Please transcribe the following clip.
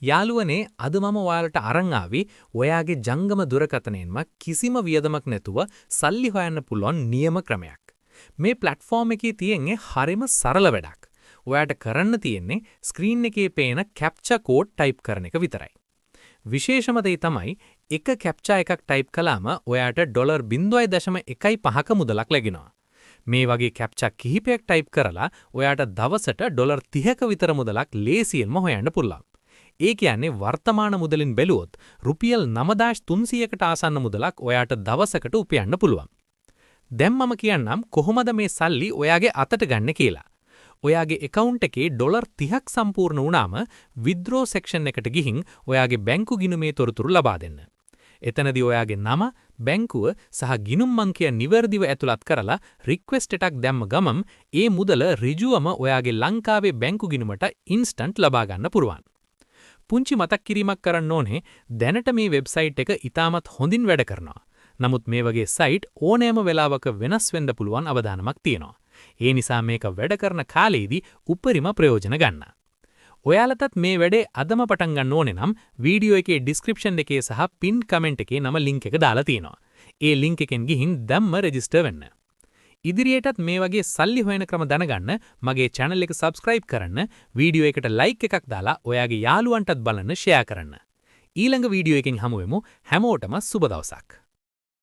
යාළුවනේ අද මම ඔයාලට අරන් ආවේ ඔයාගේ ජංගම දුරකථනයෙන්ම කිසිම වියදමක් නැතුව සල්ලි හොයන්න පුළුවන් නියම ක්‍රමයක්. මේ ප්ලැට්ෆෝම් එකේ තියෙන්නේ හරිම සරල වැඩක්. ඔයාට කරන්න තියෙන්නේ ස්ක්‍රීන් එකේ පේන කැප්චා කෝඩ් ටයිප් කරන එක විතරයි. විශේෂම දේ තමයි එක කැප්චා එකක් ටයිප් කළාම ඔයාට $0.15ක මුදලක් ලැබෙනවා. මේ වගේ කැප්චා කිහිපයක් ටයිප් කරලා ඔයාට දවසට $30ක විතර මුදලක් ලේසියෙන්ම හොයන්න පුළුවන්. ඒ කියන්නේ වර්තමාන මුදලින් බැලුවොත් රුපියල් 9300කට ආසන්න මුදලක් ඔයාට දවසකට උපයන්න පුළුවන්. දැන් මම කියන්නම් කොහොමද මේ සල්ලි ඔයාගේ අතට ගන්න කියලා. ඔයාගේ account එකේ $30ක් සම්පූර්ණ වුණාම withdraw section එකට ගිහින් ඔයාගේ බැංකු ගිණුමේ තොරතුරු ලබා දෙන්න. එතනදී ඔයාගේ නම, බැංකුව සහ ගිණුම් අංකය නිවැරදිව ඇතුළත් කරලා රික්වෙස්ට් එකක් දැම්ම ගමන් ඒ මුදල ඍජුවම ඔයාගේ ලංකාවේ බැංකු ගිණුමට ඉන්ස්ටන්ට් ලබා ගන්න පුළුවන්. පුංචි මතක් කිරීමක් කරන්න ඕනේ දැනට මේ වෙබ්සයිට් එක ඉතාමත් හොඳින් වැඩ කරනවා. නමුත් මේ වගේ සයිට් ඕනෑම වෙලාවක වෙනස් වෙන්න පුළුවන් අවදානමක් තියෙනවා. ඒ නිසා මේක වැඩ කරන කාලෙදී උපරිම ප්‍රයෝජන ගන්න. ඔයාලටත් මේ වැඩේ අදම පටන් ගන්න ඕනේ නම් වීඩියෝ එකේ ඩිස්ක්‍රිප්ෂන් එකේ සහ පින් කමෙන්ට් එකේ නම ලින්ක් එක දාලා තියෙනවා. ඒ ලින්ක් එකෙන් ගිහින් දැම්ම රෙජිස්ටර් වෙන්න. ඉදිරියටත් මේ වගේ සල්ලි හොයන ක්‍රම දැනගන්න මගේ channel එක subscribe කරන්න, වීඩියෝ එකට like එකක් දාලා ඔයාගේ යාළුවන්ටත් බලන්න share කරන්න. ඊළඟ වීඩියෝ එකකින් හමු වෙමු. හැමෝටම සුබ දවසක්.